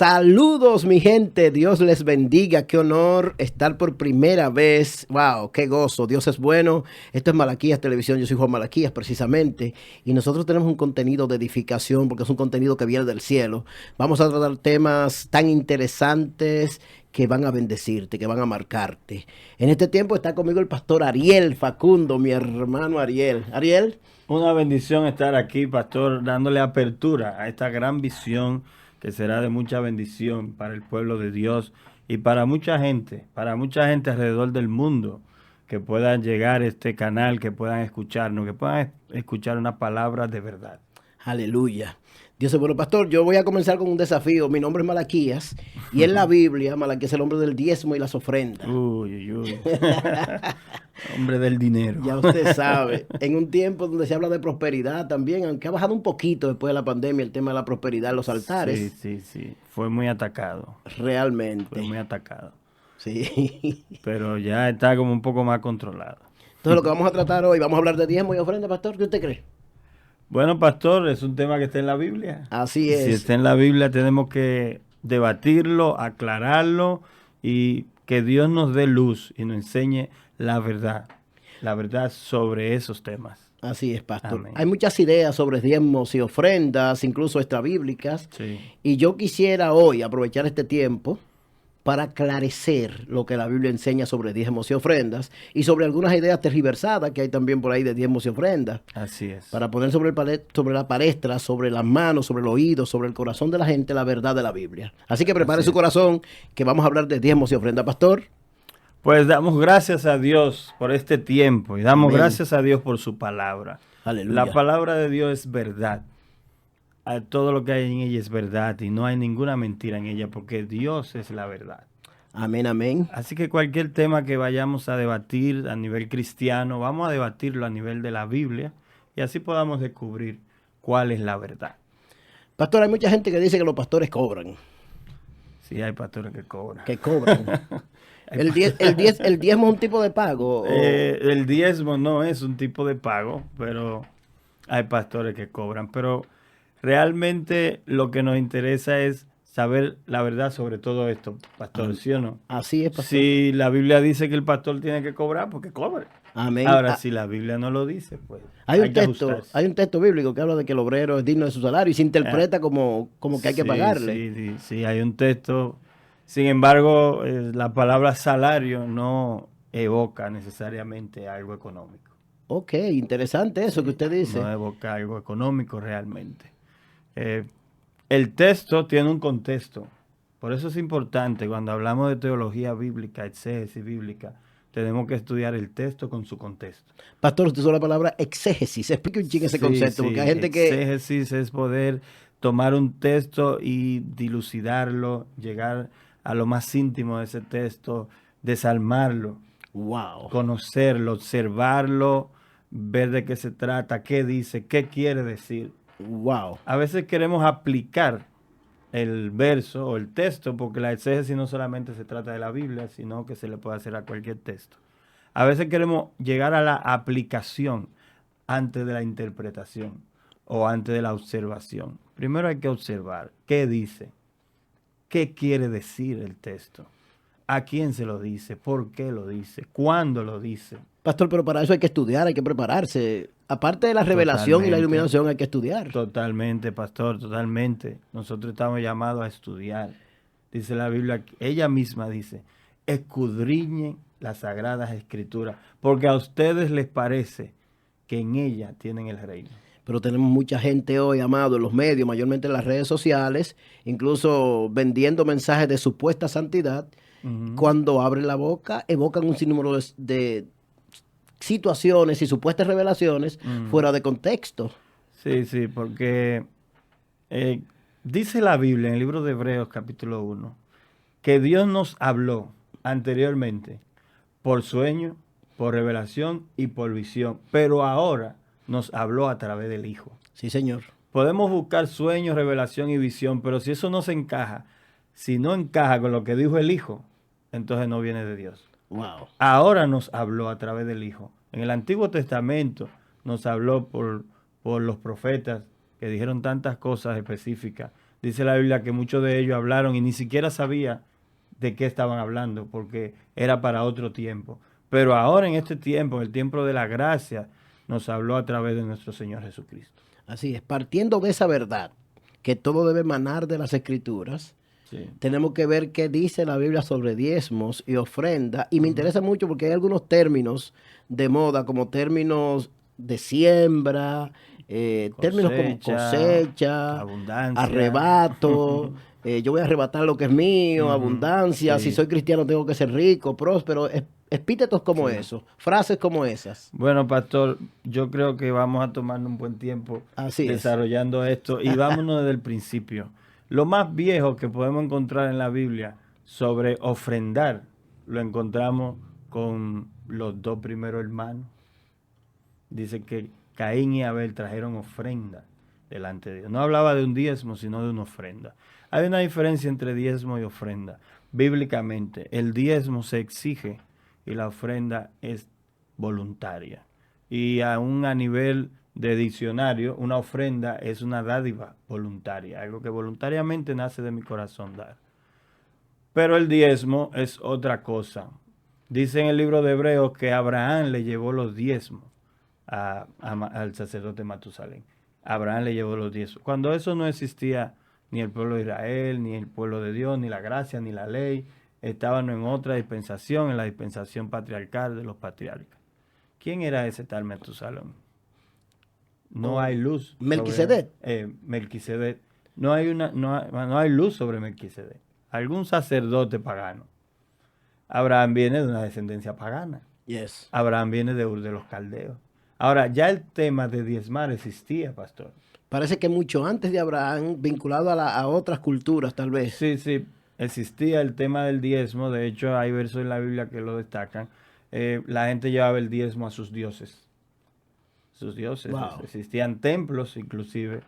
Saludos mi gente, Dios les bendiga, qué honor estar por primera vez, wow, qué gozo, Dios es bueno. Esto es Malaquías Televisión, yo soy Juan Malaquías precisamente, y nosotros tenemos un contenido de edificación porque es un contenido que viene del cielo. Vamos a tratar temas tan interesantes que van a bendecirte, que van a marcarte. En este tiempo está conmigo el pastor Ariel Facundo, mi hermano Ariel. Ariel. Una bendición estar aquí, pastor, dándole apertura a esta gran visión que será de mucha bendición para el pueblo de Dios y para mucha gente alrededor del mundo que puedan llegar a este canal, que puedan escucharnos, que puedan escuchar una palabra de verdad. Aleluya. Dios es bueno, pastor. Yo voy a comenzar con un desafío. Mi nombre es Malaquías y en la Biblia, Malaquías es el hombre del diezmo y las ofrendas. Uy, uy, uy. Hombre del dinero. Ya usted sabe, en un tiempo donde se habla de prosperidad también, aunque ha bajado un poquito después de la pandemia el tema de la prosperidad en los Sí, altares, sí, sí. Fue muy atacado. Fue realmente, muy atacado. sí. Pero ya está como un poco más controlado. Entonces lo que vamos a tratar hoy, vamos a hablar de diezmo y ofrenda, pastor. ¿Qué usted cree? Bueno, pastor, es un tema que está en la Biblia. Así Si es. está en la Biblia, tenemos que debatirlo, aclararlo y que Dios nos dé luz y nos enseñe la verdad sobre esos temas. Así es, pastor. Amén. Hay muchas ideas sobre diezmos y ofrendas, incluso extrabíblicas, Sí, y yo quisiera hoy aprovechar este tiempo para aclarecer lo que la Biblia enseña sobre diezmos y ofrendas y sobre algunas ideas tergiversadas que hay también por ahí de diezmos y ofrendas, así es. para poner sobre, sobre la palestra, sobre las manos, sobre el oído, sobre el corazón de la gente la verdad de la Biblia. Así que prepare Así su es. corazón, que vamos a hablar de diezmos y ofrendas, pastor. Pues damos gracias a Dios por este tiempo y damos Amén. gracias a Dios por su palabra. La Aleluya. palabra de Dios es verdad. Todo lo que hay en ella es verdad y no hay ninguna mentira en ella porque Dios es la verdad. Amén, amén. Así que cualquier tema que vayamos a debatir a nivel cristiano, vamos a debatirlo a nivel de la Biblia y así podamos descubrir cuál es la verdad. Pastor, hay mucha gente que dice que los pastores cobran, Sí, hay pastores que cobran. que cobran. Hay El diezmo es un tipo de pago. El diezmo no es un tipo de pago, pero hay pastores que cobran. Pero realmente lo que nos interesa es saber la verdad sobre todo esto, pastor, ¿sí o no? Así es, pastor. Si la Biblia dice que el pastor tiene que cobrar, pues que cobre. Amén. Ahora, si la Biblia no lo dice, pues Hay hay un que texto, ajustarse. hay un texto bíblico que habla de que el obrero es digno de su salario y se Ah, interpreta como que hay que sí, pagarle. sí, sí, sí, hay un texto. Sin embargo, la palabra salario no evoca necesariamente algo económico. Ok, interesante eso que Sí, usted no dice. evoca algo económico realmente. Eh, el texto tiene un contexto. Por eso es importante cuando hablamos de teología bíblica, exégesis bíblica, tenemos que estudiar el texto con su contexto. Pastor, usted usó la palabra exégesis. Explique un ching ese Sí, concepto, porque hay sí, gente que, exégesis es poder tomar un texto y dilucidarlo, llegar a lo más íntimo de ese texto, desarmarlo, wow, conocerlo, observarlo, ver de qué se trata, qué dice, qué quiere decir. wow. A veces queremos aplicar el verso o el texto, porque la exégesis no solamente se trata de la Biblia, sino que se le puede hacer a cualquier texto. A veces queremos llegar a la aplicación antes de la interpretación o antes de la observación. Primero hay que observar qué dice, qué quiere decir el texto, a quién se lo dice, por qué lo dice, cuándo lo dice. Pastor, pero para eso hay que estudiar, hay que prepararse. Aparte de la revelación y la Totalmente, iluminación, hay que estudiar. totalmente, pastor, totalmente. Nosotros estamos llamados a estudiar. Dice la Biblia, ella misma dice, escudriñen las sagradas escrituras, porque a ustedes les parece que en ella tienen el reino. Pero tenemos mucha gente hoy, amado, en los medios, mayormente en las redes sociales, incluso vendiendo mensajes de supuesta santidad. Ujú. Cuando abren la boca, evocan un sinnúmero de situaciones y supuestas revelaciones Mm. fuera de contexto. Sí, sí, porque eh, dice la Biblia en el libro de Hebreos capítulo 1 que Dios nos habló anteriormente por sueño, por revelación y por visión, pero ahora nos habló a través del Hijo. Sí, señor. Podemos buscar sueños, revelación y visión, pero si eso no se encaja, si no encaja con lo que dijo el Hijo, entonces no viene de Dios. Wow. Ahora nos habló a través del Hijo. En el Antiguo Testamento nos habló por los profetas que dijeron tantas cosas específicas Dice la Biblia que muchos de ellos hablaron y ni siquiera sabía de qué estaban hablando, porque era para otro tiempo. Pero ahora en este tiempo, en el tiempo de la gracia, nos habló a través de nuestro Señor Jesucristo. Así es, partiendo de esa verdad, que todo debe emanar de las Escrituras, Sí. tenemos que ver qué dice la Biblia sobre diezmos y ofrenda. Y me Ujú. interesa mucho porque hay algunos términos de moda, como términos de siembra, términos como Cosecha, cosecha, abundancia. arrebato, yo voy a arrebatar lo que es mío, Ujú. abundancia, si Sí, soy cristiano tengo que ser rico, próspero, epítetos como sí. eso, frases como esas. Bueno, pastor, yo creo que vamos a tomarnos un buen tiempo Así es. desarrollando esto y vámonos desde el principio. Lo más viejo que podemos encontrar en la Biblia sobre ofrendar lo encontramos con los dos primeros hermanos. Dice que Caín y Abel trajeron ofrenda delante de Dios. No hablaba de un diezmo, sino de una ofrenda. Hay una diferencia entre diezmo y ofrenda. Bíblicamente, el diezmo se exige y la ofrenda es voluntaria. Y aún a nivel de diccionario, una ofrenda es una dádiva voluntaria, algo que voluntariamente nace de mi corazón dar. Pero el diezmo es otra cosa. Dice en el libro de Hebreos que Abraham le llevó los diezmos al sacerdote Matusalén. Abraham le llevó los diezmos. Cuando eso no existía, ni el pueblo de Israel, ni el pueblo de Dios, ni la gracia, ni la ley, estaban en otra dispensación, en la dispensación patriarcal de los patriarcas. ¿Quién era ese tal Matusalén? No O hay luz sobre Melquisedec. Melquisedec. No hay luz sobre Melquisedec. Algún sacerdote pagano. Abraham viene de una descendencia pagana. Yes. Abraham viene de Ur de los Caldeos. Ahora, ya el tema de diezmar existía, pastor. Parece que mucho antes de Abraham, vinculado a otras culturas, tal vez. Sí, sí, existía el tema del diezmo. De hecho, hay versos en la Biblia que lo destacan. La gente llevaba el diezmo a sus dioses. Sus dioses. Wow. Existían templos, inclusive,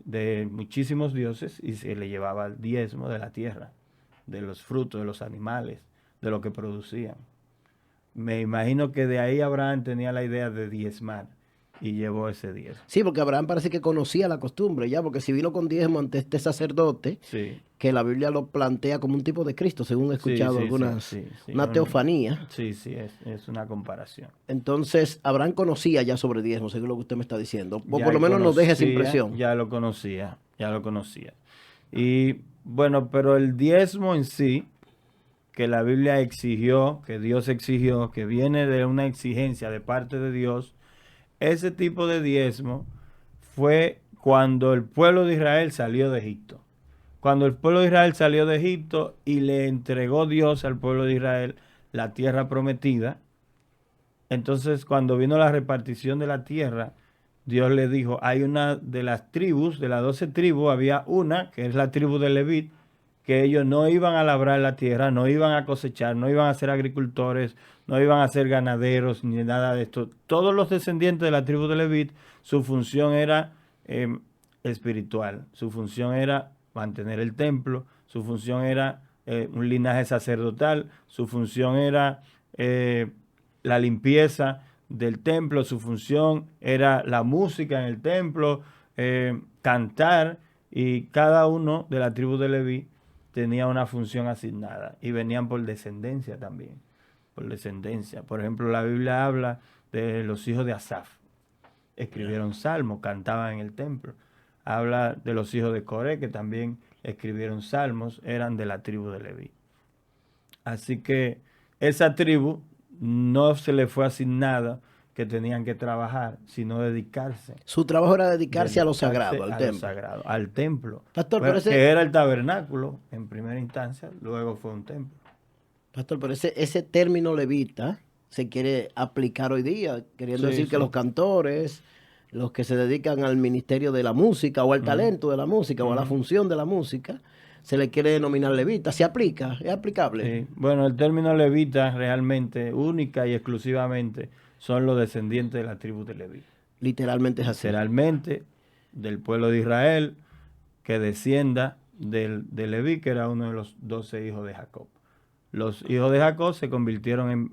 de muchísimos dioses y se le llevaba el diezmo de la tierra, de los frutos, de los animales, de lo que producían. Me imagino que de ahí Abraham tenía la idea de diezmar y llevó ese diezmo. Sí, porque Abraham parece que conocía la costumbre ya, porque si vino con diezmo ante este sacerdote, Sí, que la Biblia lo plantea como un tipo de Cristo, según he sí, escuchado sí, sí, algunas, sí, sí, una teofanía. sí, sí, es una comparación. Entonces, Abraham conocía ya sobre diezmo, según lo que usted me está diciendo. O por lo menos nos deja esa impresión. Ya lo conocía, ya lo conocía. Y bueno, pero el diezmo en sí, que la Biblia exigió, que Dios exigió, que viene de una exigencia de parte de Dios, ese tipo de diezmo fue cuando el pueblo de Israel salió de Egipto. Cuando el pueblo de Israel salió de Egipto y le entregó Dios al pueblo de Israel la tierra prometida, entonces cuando vino la repartición de la tierra, Dios le dijo, hay una de las tribus, de las 12 tribus, había una, que es la tribu de Leví, que ellos no iban a labrar la tierra, no iban a cosechar, no iban a ser agricultores, no iban a ser ganaderos, ni nada de esto. Todos los descendientes de la tribu de Leví, su función era espiritual, su función era mantener el templo, su función era un linaje sacerdotal, su función era la limpieza del templo, su función era la música en el templo, cantar, y cada uno de la tribu de Leví tenía una función asignada y venían por descendencia también, por descendencia. Por ejemplo, la Biblia habla de los hijos de Asaf, escribieron salmos, cantaban en el templo. Habla de los hijos de Coré, que también escribieron salmos, eran de la tribu de Leví. Así que esa tribu no se le fue asignada que tenían que trabajar, sino dedicarse. Su trabajo era dedicarse a lo Dedicarse sagrado, al a lo templo. sagrado, al templo. Pastor, pero Bueno, ese, que era el tabernáculo en primera instancia, luego fue un templo. pastor, pero ese término levita se quiere aplicar hoy día, queriendo Sí, decir que los sí. cantores, los que se dedican al ministerio de la música o al Ujú, talento de la música o a la ujú. función de la música, se le quiere denominar levita. ¿Se aplica? ¿Es aplicable? Sí. Bueno, el término levita realmente, única y exclusivamente, son los descendientes de la tribu de Leví. Literalmente es así. Literalmente, del pueblo de Israel, que descienda de Leví, que era uno de los 12 hijos de Jacob. Los hijos de Jacob se convirtieron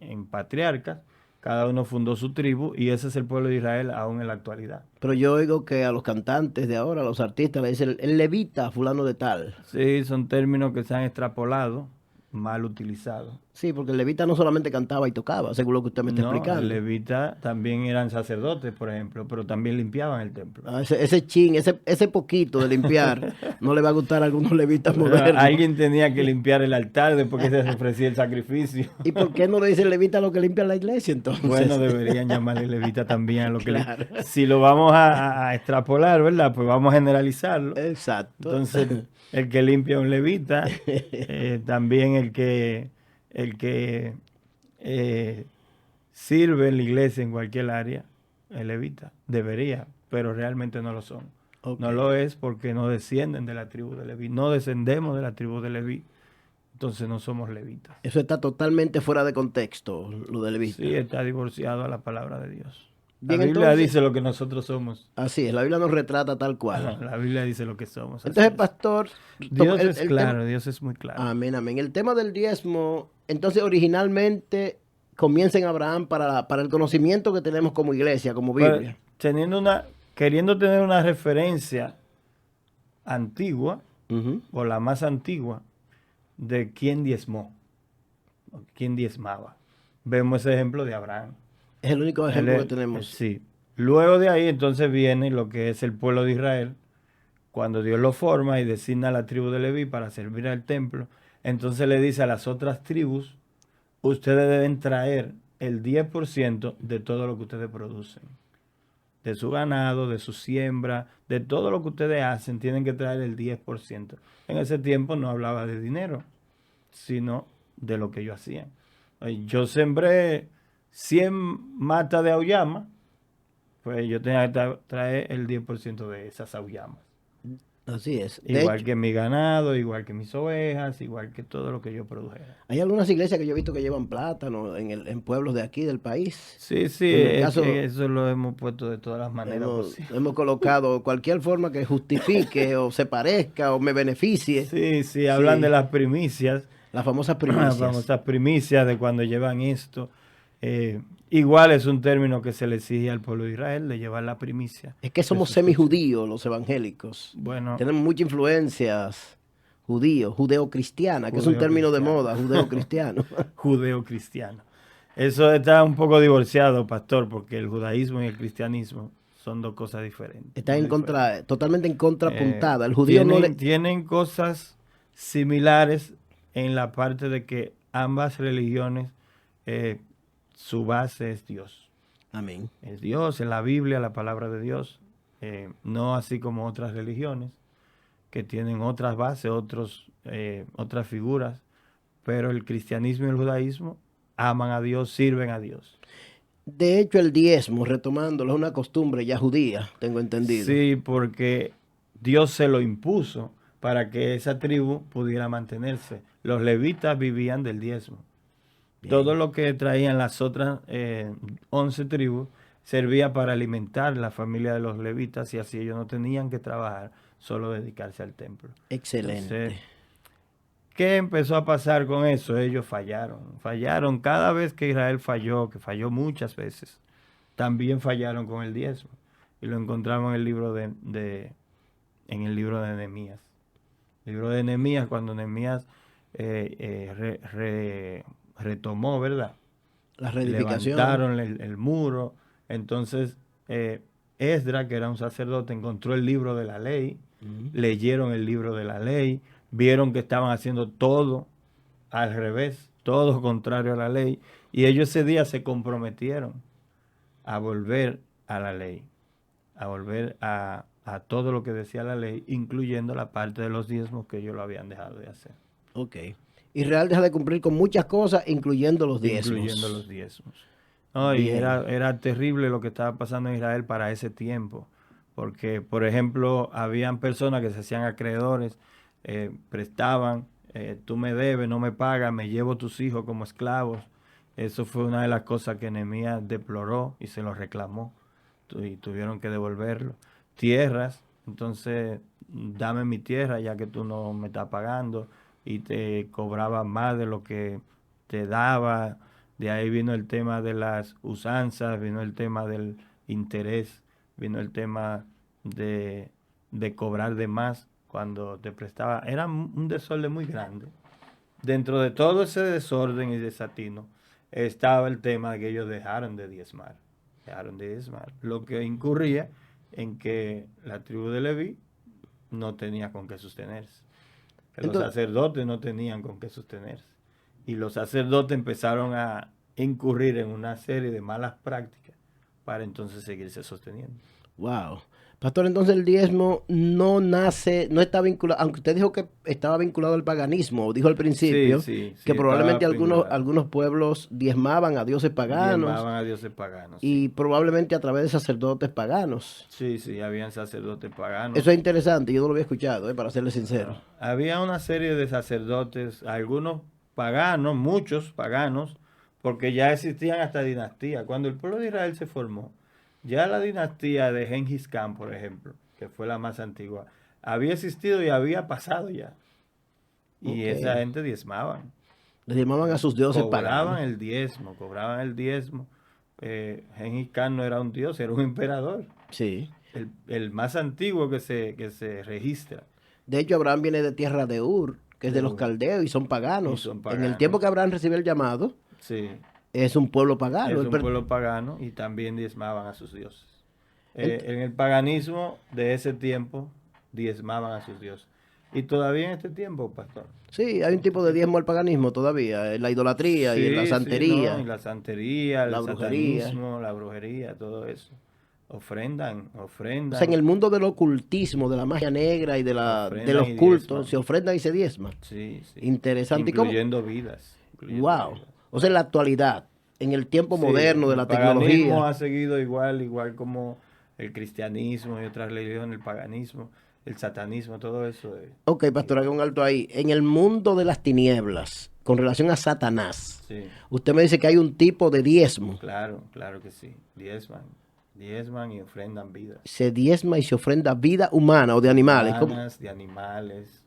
en patriarcas cada uno fundó su tribu y ese es el pueblo de Israel aún en la actualidad. Pero yo oigo que a los cantantes de ahora, a los artistas, le dicen el levita fulano de tal. Sí, son términos que se han extrapolado, mal utilizados. Sí, porque el levita no solamente cantaba y tocaba, según lo que usted me está No, el explicando. levita también eran sacerdotes, por ejemplo, pero también limpiaban el templo. Ah, ese chin, ese poquito de limpiar, no le va a gustar a algunos levitas modernos. Alguien tenía que limpiar el altar después que se ofrecía el sacrificio. ¿Y por qué no le dicen levita a los que limpian la iglesia entonces? Bueno, deberían llamarle levita también a lo que Claro. si lo vamos a extrapolar, ¿verdad? Pues vamos a generalizarlo. Exacto. Entonces, el que limpia un levita, también el que sirve en la iglesia en cualquier área, el levita, debería, pero realmente no lo son. Ok. No lo es porque no descienden de la tribu de Leví, no descendemos de la tribu de Leví, entonces no somos levitas. Eso está totalmente fuera de contexto, lo de levita. Sí, está divorciado a la palabra de Dios. La Bien, Biblia entonces, dice lo que nosotros somos. así es, la Biblia nos retrata tal cual. La Biblia dice lo que somos. Así Entonces, es. pastor, Dios es el claro, tema, Dios es muy claro. amén, amén. El tema del diezmo, entonces originalmente comienza en Abraham para el conocimiento que tenemos como iglesia, como Pues, Biblia. queriendo tener una referencia antigua, Ujú. o la más antigua, de quién diezmó, o quién diezmaba. Vemos ese ejemplo de Abraham. Es el único Él ejemplo que es- tenemos. sí. Luego de ahí entonces viene lo que es el pueblo de Israel, cuando Dios lo forma y designa a la tribu de Leví para servir al templo. Entonces le dice a las otras tribus, ustedes deben traer el 10% de todo lo que ustedes producen. De su ganado, de su siembra, de todo lo que ustedes hacen, tienen que traer el 10%. En ese tiempo no hablaba de dinero, sino de lo que ellos hacían. Yo sembré 100 matas de auyama, pues yo tenía que traer el 10% de esas auyamas. Así es. De Igual hecho, que mi ganado, igual que mis ovejas, igual que todo lo que yo produjera. hay algunas iglesias que yo he visto que llevan plátano en pueblos de aquí del país. Sí, sí, En el es que caso, eso lo hemos puesto de todas las maneras posibles. hemos colocado cualquier forma que justifique o se parezca o me beneficie. Sí, sí, hablan de Sí, las primicias, las famosas las primicias. famosas primicias de cuando llevan esto. Igual es un término que se le exige al pueblo de Israel de llevar la primicia Es que de somos sus cosechas. semijudíos los evangélicos. Bueno, Tenemos muchas influencias judíos, judeo-cristiana, que es un término de judeo-cristiano. moda, judeo-cristiano. Judeo-cristiano. Eso está un poco divorciado, pastor, porque el judaísmo y el cristianismo son dos cosas diferentes. Está Muy en diferentes. contra, totalmente en Eh, contrapuntada. El judío no le... tienen cosas similares en la parte de que ambas religiones, eh, su base es Dios. Amén. Es Dios, en la Biblia, la palabra de Dios. No así como otras religiones que tienen otras bases, otras figuras, pero el cristianismo y el judaísmo aman a Dios, sirven a Dios. De hecho, el diezmo, retomándolo, es una costumbre ya judía, tengo entendido. Sí, porque Dios se lo impuso para que esa tribu pudiera mantenerse. Los levitas vivían del diezmo. Bien. Todo lo que traían las otras 11 tribus servía para alimentar la familia de los levitas y así ellos no tenían que trabajar, solo dedicarse al templo. Excelente. Entonces, ¿qué empezó a pasar con eso? Ellos fallaron cada vez que Israel falló, que falló muchas veces. También fallaron con el diezmo. Y lo encontramos en el libro en el libro de Nehemías. El libro de Nehemías, cuando Nehemías retomó, ¿verdad? La reedificación. Levantaron el muro. Entonces, Esdras, que era un sacerdote, encontró el libro de la ley, leyeron el libro de la ley, vieron que estaban haciendo todo al revés, todo contrario a la ley, y ellos ese día se comprometieron a volver a la ley, a volver a todo lo que decía la ley, incluyendo la parte de los diezmos que ellos lo habían dejado de hacer. Ok. Israel deja de cumplir con muchas cosas, incluyendo los diezmos. Incluyendo los diezmos. No, y Bien. era terrible lo que estaba pasando en Israel para ese tiempo, porque, por ejemplo, habían personas que se hacían acreedores, prestaban, tú me debes, no me pagas, me llevo tus hijos como esclavos. Eso fue una de las cosas que Nehemías deploró y se lo reclamó, y tuvieron que devolverlo. Tierras, entonces, dame mi tierra ya que tú no me estás pagando, y te cobraba más de lo que te daba. De ahí vino el tema de las usanzas, vino el tema del interés, vino el tema de cobrar de más cuando te prestaba. Era un desorden muy grande. Dentro de todo ese desorden y desatino estaba el tema de que ellos dejaron de diezmar. Dejaron de diezmar. Lo que incurría en que la tribu de Leví no tenía con qué sostenerse. Que los sacerdotes no tenían con qué sostenerse. Y los sacerdotes empezaron a incurrir en una serie de malas prácticas para entonces seguirse sosteniendo. Wow. Pastor, entonces el diezmo no nace, no está vinculado, aunque usted dijo que estaba vinculado al paganismo, dijo al principio Sí, que probablemente estaba algunos pueblos diezmaban a dioses paganos diezmaban a dioses paganos. y Sí. probablemente a través de sacerdotes paganos. Sí, habían sacerdotes paganos. Eso es interesante, yo no lo había escuchado, para serle sincero. Había una serie de sacerdotes, algunos paganos, muchos paganos, porque ya existían hasta dinastías. Cuando el pueblo de Israel se formó, ya la dinastía de Gengis Khan, por ejemplo, que fue la más antigua, había existido y había pasado ya. Y esa gente diezmaban. Le diezmaban a sus dioses paganos. Cobraban el diezmo. Gengis Khan no era un dios, era un emperador. Sí. El más antiguo que se registra. De hecho, Abraham viene de tierra de Ur, que es de los caldeos, y son paganos. En el tiempo que Abraham recibe el llamado, sí, es un pueblo pagano. Es un pueblo pagano y también diezmaban a sus dioses. En el paganismo de ese tiempo, diezmaban a sus dioses. Y todavía en este tiempo, pastor. Sí, hay un tipo de diezmo al paganismo todavía, en la idolatría y en la santería. Y la santería, la el brujería. satanismo, la brujería, todo eso. Ofrendan. O sea, en el mundo del ocultismo, de la magia negra y de los cultos, se ofrendan y se diezman. Sí. Interesante. Incluyendo vidas. Wow. O sea, en la actualidad, en el tiempo moderno de la tecnología. El paganismo ha seguido igual como el cristianismo y otras religiones, el paganismo, el satanismo, todo eso. Ok, pastor, haga un alto ahí. En el mundo de las tinieblas, con relación a Satanás, usted me dice que hay un tipo de diezmo. Claro que sí. Diezman y ofrendan vidas. Se diezma y se ofrenda vida humana o de animales. De animales,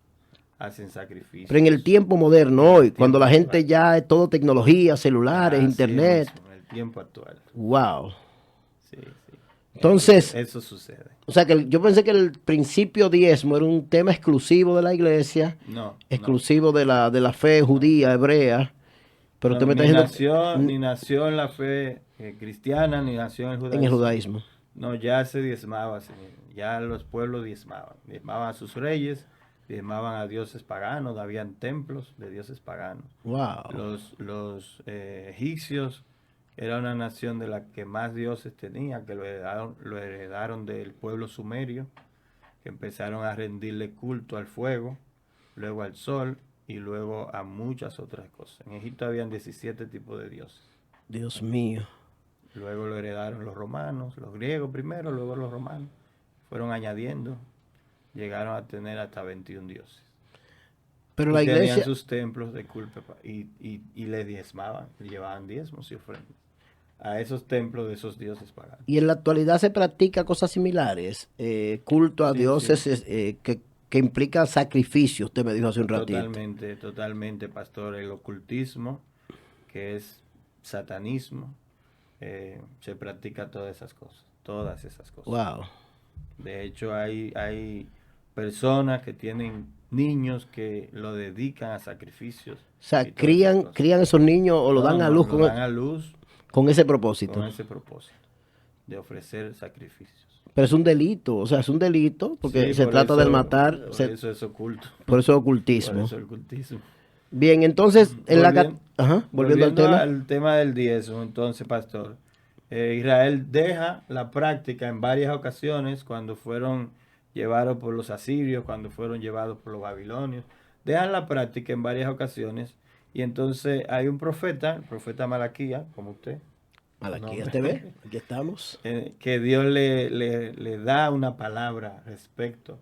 hacen sacrificios. Pero en el tiempo moderno hoy, cuando la gente ya es todo tecnología, celulares, internet. En el tiempo actual. Wow. Sí. Entonces, eso sucede. O sea, que yo pensé que el principio diezmo era un tema exclusivo de la iglesia, exclusivo de la fe judía, hebrea. Pero usted me está diciendo ni nació en la fe cristiana, ni nació en el judaísmo. No, ya se diezmaba, ya los pueblos diezmaban a sus reyes, diezmaban a dioses paganos, habían templos de dioses paganos. Wow. Los egipcios era una nación de la que más dioses tenía, que lo heredaron del pueblo sumerio, que empezaron a rendirle culto al fuego, luego al sol, y luego a muchas otras cosas. En Egipto habían 17 tipos de dioses. Dios mío. Luego lo heredaron los romanos, los griegos primero, luego los romanos. Fueron añadiendo, llegaron a tener hasta 21 dioses. Pero la iglesia tenían sus templos de culto y le diezmaban, llevaban diezmos y ofrendas a esos templos de esos dioses paganos. Y en la actualidad se practica cosas similares, culto a dioses que implica sacrificio, usted me dijo hace un ratito. Totalmente, pastor. El ocultismo, que es satanismo, se practica todas esas cosas. Wow. De hecho, hay personas que tienen niños que lo dedican a sacrificios. O sea, crían esos niños o lo dan a luz, con ese propósito. Con ese propósito, de ofrecer sacrificios. Pero es un delito, o sea, es un delito porque se trata de matar. Por eso es oculto. Por eso es ocultismo. Por eso es ocultismo. Bien, entonces, volviendo al tema del diezmo, entonces, pastor, Israel deja la práctica en varias ocasiones cuando fueron llevados por los asirios, cuando fueron llevados por los babilonios. Dejan la práctica en varias ocasiones y entonces hay un profeta, el profeta Malaquías, como usted. Malaquías TV, aquí estamos. Que Dios le da una palabra respecto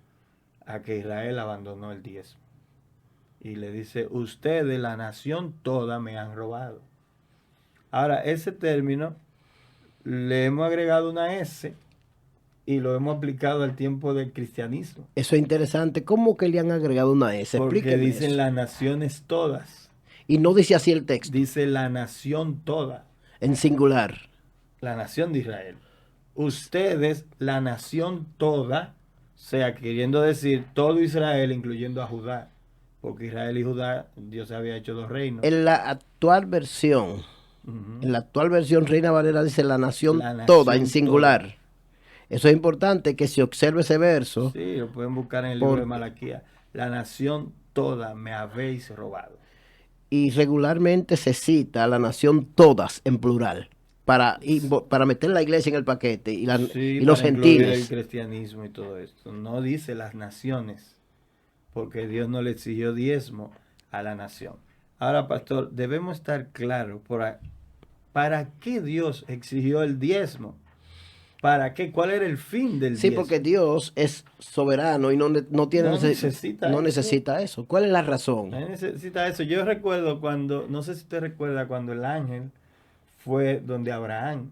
a que Israel abandonó el diezmo. Y le dice, ustedes, la nación toda, me han robado. Ahora, ese término le hemos agregado una S y lo hemos aplicado al tiempo del cristianismo. Eso es interesante. ¿Cómo que le han agregado una S? Porque dicen las naciones todas. Y no dice así el texto, Dice la nación toda, en singular. la nación de Israel. Ustedes, la nación toda, o sea, queriendo decir todo Israel, incluyendo a Judá, porque Israel y Judá, Dios había hecho dos reinos. En la actual versión, Ujú. en la actual versión Reina Valera dice la nación La toda, en nación toda. singular. Eso es importante que se observe ese verso, Sí, lo pueden buscar en el libro de porque Malaquías. La nación toda me habéis robado. y regularmente se cita a la nación todas en plural para meter la iglesia en el paquete Sí, y los para incluir el gentiles. cristianismo y todo esto. No dice las naciones, porque Dios no le exigió diezmo a la nación. Ahora, pastor, debemos estar claros para qué Dios exigió el diezmo. ¿Para qué? ¿Cuál era el fin del Sí, porque diezmo? Dios es soberano y no tiene No necesita no eso. necesita eso. ¿Cuál es la razón? No necesita eso. Yo recuerdo cuando, no sé si usted recuerda cuando el ángel fue donde Abraham,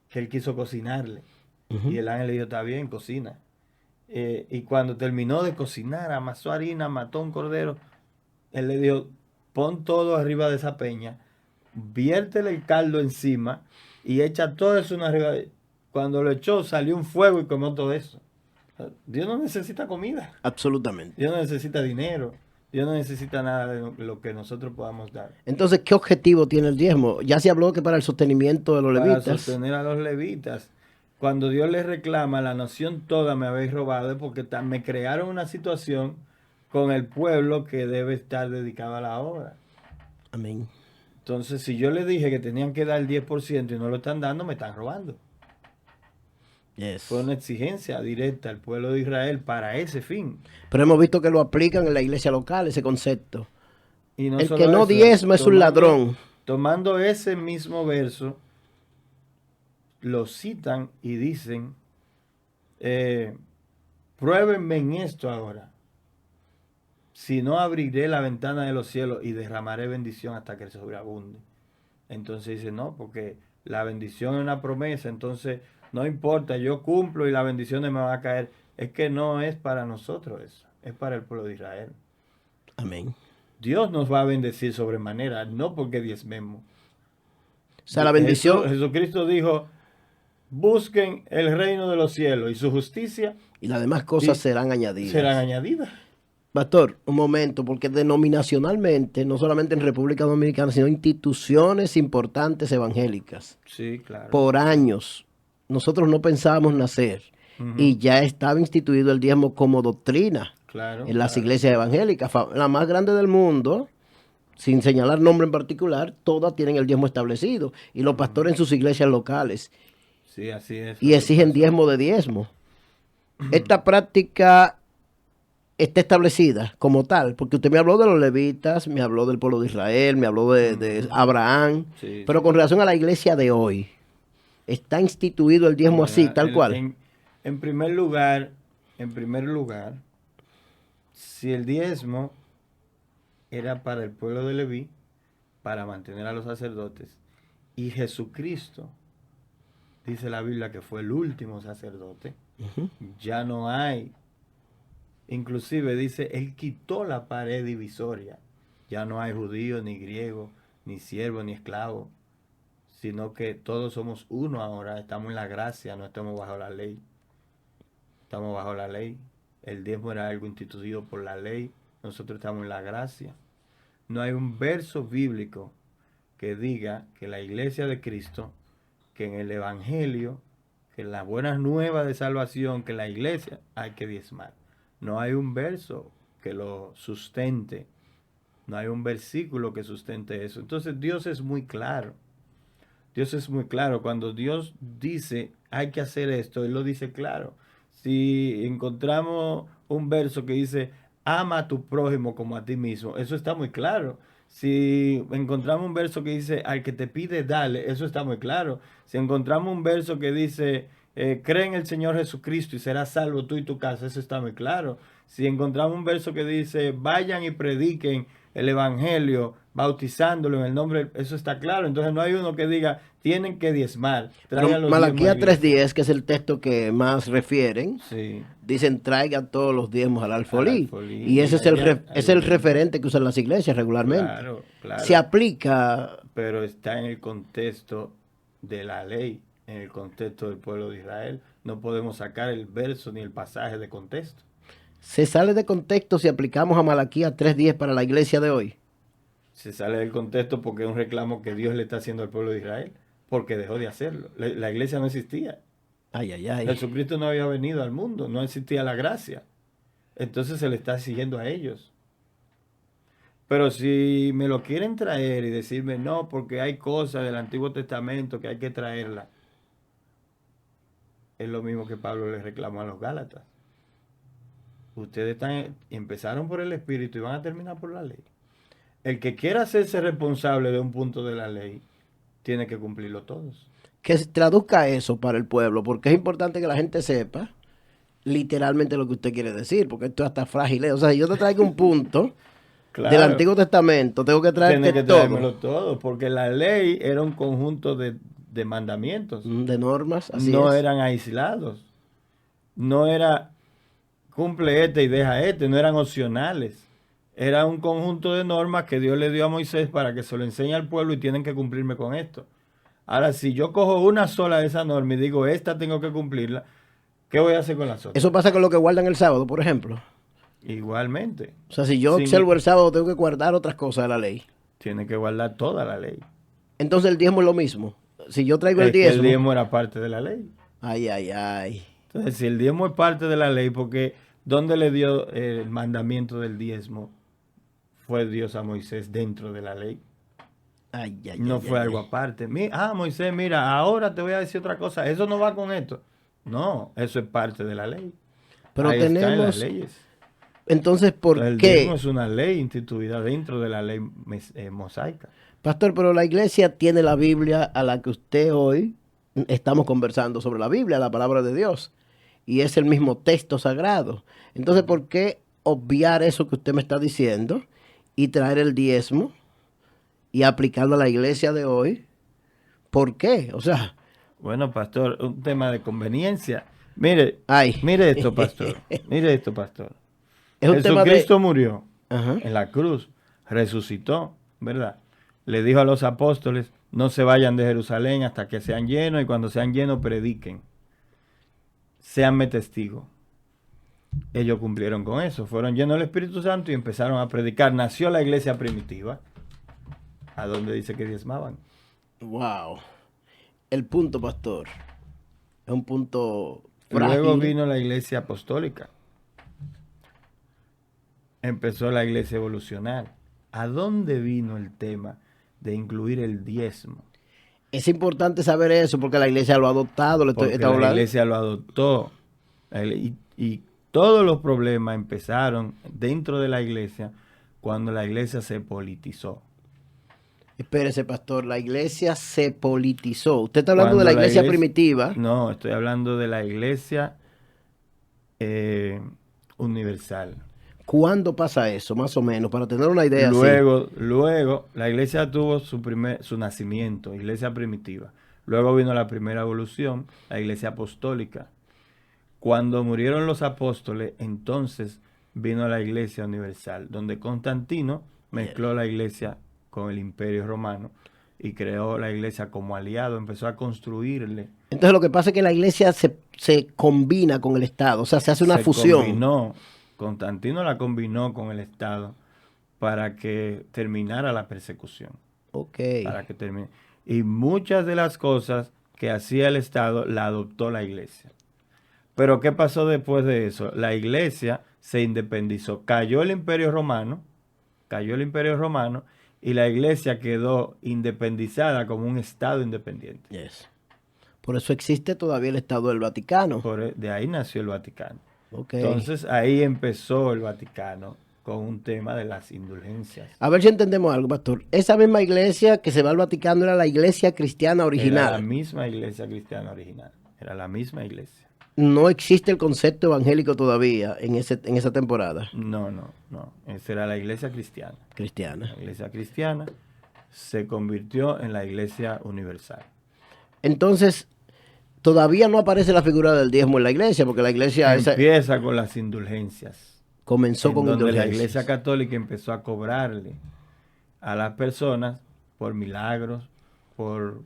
que él quiso cocinarle. Y Ujú. el ángel le dijo, está bien, cocina. Y cuando terminó de cocinar, amasó harina, mató un cordero, él le dijo, pon todo arriba de esa peña, viértele el caldo encima y echa todo eso una arriba. Cuando lo echó, salió un fuego y comió todo eso. Dios no necesita comida, Absolutamente. Dios no necesita dinero, Dios no necesita nada de lo que nosotros podamos dar. Entonces, ¿qué objetivo tiene el diezmo? Ya se habló que para el sostenimiento de los Para levitas. sostener a los levitas. Cuando Dios les reclama, la nación toda me habéis robado, es porque me crearon una situación con el pueblo que debe estar dedicado a la obra. Amén. Entonces, si yo les dije que tenían que dar el 10% y no lo están dando, me están robando. Fue Yes. una exigencia directa al pueblo de Israel para ese fin. Pero hemos visto que lo aplican en la iglesia local, ese concepto. Y no El que solo no eso, diezma es un ladrón. tomando ese mismo verso, lo citan y dicen, eh, pruébenme en esto ahora. Si no, abriré la ventana de los cielos y derramaré bendición hasta que sobreabunde. Entonces dice, no, porque la bendición es una promesa, entonces no importa, yo cumplo y la bendición me va a caer. Es que no es para nosotros eso, es para el pueblo de Israel. Amén. Dios nos va a bendecir sobremanera, no porque diezmemos. O sea, la bendición Jesucristo dijo, busquen el reino de los cielos y su justicia y las demás cosas y serán serán añadidas. añadidas. Pastor, un momento, porque denominacionalmente, no solamente en República Dominicana, sino instituciones importantes evangélicas, Sí, claro. por años, nosotros no pensábamos nacer Ujú. y ya estaba instituido el diezmo como doctrina Claro, en las claro. iglesias evangélicas, la más grande del mundo, sin señalar nombre en particular, todas tienen el diezmo establecido y los Ujú. pastores en sus iglesias locales Sí, así es y lo que exigen pasó. diezmo de diezmo. Esta práctica está establecida como tal, porque usted me habló de los levitas, me habló del pueblo de Israel, me habló de Ujú. Abraham, Sí, pero sí. con relación a la iglesia de hoy, está instituido el diezmo así, Mira, tal cual. en en primer lugar, si el diezmo era para el pueblo de Leví, para mantener a los sacerdotes, y Jesucristo, dice la Biblia que fue el último sacerdote, Ujú. ya no hay, inclusive dice, él quitó la pared divisoria, ya no hay judío, ni griego, ni siervo, ni esclavo, sino que todos somos uno ahora, estamos en la gracia, no estamos bajo la ley. Estamos bajo la ley. El diezmo era algo instituido por la ley. Nosotros estamos en la gracia. No hay un verso bíblico que diga que la iglesia de Cristo, que en el Evangelio, que en las buenas nuevas de salvación, que en la iglesia hay que diezmar. No hay un verso que lo sustente. No hay un versículo que sustente eso. Entonces Dios es muy claro. Dios es muy claro. Cuando Dios dice hay que hacer esto, Él lo dice claro. Si encontramos un verso que dice ama a tu prójimo como a ti mismo, eso está muy claro. Si encontramos un verso que dice al que te pide, dale, eso está muy claro. Si encontramos un verso que dice cree en el Señor Jesucristo y serás salvo tú y tu casa. Eso está muy claro. Si encontramos un verso que dice, vayan y prediquen el Evangelio, bautizándolo en el nombre, eso está claro. Entonces no hay uno que diga, tienen que diezmar. Pero Traigan los diezmos a la Malaquías iglesia. 3:10, que es el texto que más refieren, Sí, dicen traigan todos los diezmos al al alfolí. alfolí. Y ese es el, Allá, es el allá. referente que usan las iglesias regularmente. Claro, claro. Se aplica, Pero está en el contexto de la ley, en el contexto del pueblo de Israel. No podemos sacar el verso ni el pasaje de contexto. se sale de contexto si aplicamos a Malaquías 3:10 para la iglesia de hoy. Se sale del contexto porque es un reclamo que Dios le está haciendo al pueblo de Israel, porque dejó de hacerlo. La iglesia no existía. Ay, ay, ay. Jesucristo no había venido al mundo, no existía la gracia. Entonces se le está siguiendo a ellos. Pero si me lo quieren traer y decirme no, porque hay cosas del Antiguo Testamento que hay que traerlas, es lo mismo que Pablo le reclamó a los Gálatas. Ustedes empezaron por el Espíritu y van a terminar por la ley. El que quiera hacerse responsable de un punto de la ley, tiene que cumplirlo todos. Que se traduzca eso para el pueblo, porque es importante que la gente sepa literalmente lo que usted quiere decir, porque esto es hasta frágil. O sea, si yo te traigo un punto del Claro, Antiguo Testamento, tengo que tiene traerte que todo. traérmelo todo, porque la ley era un conjunto de mandamientos. De normas, así No es. eran aislados. No era cumple este y deja este, no eran opcionales. Era un conjunto de normas que Dios le dio a Moisés para que se lo enseñe al pueblo y tienen que cumplirme con esto. Ahora, si yo cojo una sola de esas normas y digo, esta tengo que cumplirla, ¿qué voy a hacer con las otras? Eso pasa con lo que guardan el sábado, por ejemplo. Igualmente, O sea, si yo Sin- observo el sábado, tengo que guardar otras cosas de la ley. tiene que guardar toda la ley. Entonces el diezmo es lo mismo. Si yo traigo el Es que el diezmo, diezmo era parte de la ley. ay, ay, ay. Entonces, si el diezmo es parte de la ley, porque ¿dónde le dio el mandamiento del diezmo? Fue Dios a Moisés dentro de la ley. Ay, ay, No ay, fue ay, algo ay. aparte. Moisés, mira, ahora te voy a decir otra cosa. Eso no va con esto. No, eso es parte de la ley. Pero Ahí está en las tenemos, leyes. entonces, ¿por El diezmo qué? es una ley instituida dentro de la ley mosaica. Pastor, pero la iglesia tiene la Biblia a la que usted hoy estamos conversando sobre la Biblia, la palabra de Dios. Y es el mismo texto sagrado. Entonces, ¿por qué obviar eso que usted me está diciendo y traer el diezmo y aplicarlo a la iglesia de hoy? ¿Por qué? O sea, Bueno, pastor, un tema de conveniencia. Mire, ay, mire esto, pastor. Mire esto, pastor. es un tema de... Jesucristo murió Ajá. en la cruz, resucitó, ¿verdad? Le dijo a los apóstoles, no se vayan de Jerusalén hasta que sean llenos y cuando sean llenos prediquen. Séanme testigos. Ellos cumplieron con eso, fueron llenos del Espíritu Santo y empezaron a predicar. Nació la iglesia primitiva, a donde dice que diezmaban. Wow. El punto, pastor, es un punto Luego frágil. vino la iglesia apostólica. Empezó la iglesia a evolucionar. ¿A dónde vino el tema de incluir el diezmo? Es importante saber eso porque la iglesia lo ha adoptado. Porque Está la hablando. iglesia lo adoptó. Y todos los problemas empezaron dentro de la iglesia cuando la iglesia se politizó. Espérese, pastor, la iglesia se politizó. Usted está hablando de Cuando la iglesia primitiva. No, estoy hablando de la iglesia universal. ¿Cuándo pasa eso, más o menos? Para tener una idea así. Luego, la iglesia tuvo su nacimiento, iglesia primitiva. Luego vino la primera evolución, la iglesia apostólica. Cuando murieron los apóstoles, entonces vino la iglesia universal, donde Constantino mezcló la iglesia con el imperio romano y creó la iglesia como aliado, empezó a construirle. Entonces lo que pasa es que la iglesia se combina con el Estado, o sea, se hace una Se fusión. combinó, Constantino la combinó con el Estado para que terminara la persecución. Ok. Para que termine. Y muchas de las cosas que hacía el Estado la adoptó la iglesia. Pero ¿qué pasó después de eso? La iglesia se independizó. Cayó el imperio romano y la iglesia quedó independizada como un Estado independiente. Yes. Por eso existe todavía el Estado del Vaticano. De ahí nació el Vaticano. Ok. Entonces ahí empezó el Vaticano con un tema de las indulgencias. A ver si entendemos algo, pastor. Esa misma iglesia que se va al Vaticano era la iglesia cristiana Era la original. misma iglesia cristiana original. era la misma iglesia. No existe el concepto evangélico todavía en esa temporada No. Esa era la iglesia cristiana. cristiana. La iglesia cristiana se convirtió en la iglesia universal. Entonces, todavía no aparece la figura del diezmo en la iglesia, porque la iglesia esa Empieza con las indulgencias, comenzó con donde la indulgencias. iglesia católica empezó a cobrarle a las personas por milagros, por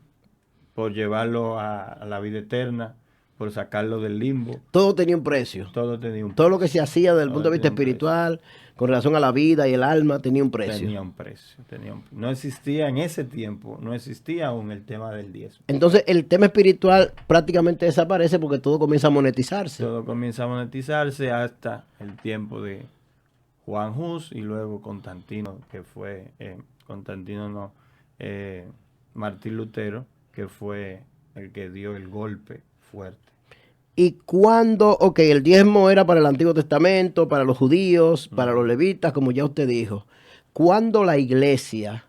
llevarlo a la vida eterna, por sacarlo del limbo. Todo tenía un precio. Todo tenía un Todo lo que se hacía desde el Todo punto de vista tenía un precio. espiritual, con relación a la vida y el alma, tenía un precio. Tenía un precio. No existía en ese tiempo, no existía aún el tema del diezmo. Entonces, el tema espiritual prácticamente desaparece porque todo comienza a monetizarse. Todo comienza a monetizarse hasta el tiempo de Juan Hus y luego Constantino, que fue, Martín Lutero, que fue el que dio el golpe fuerte. Y cuando, ok, el diezmo era para el Antiguo Testamento, para los judíos, para los levitas, como ya usted dijo. ¿Cuándo la iglesia,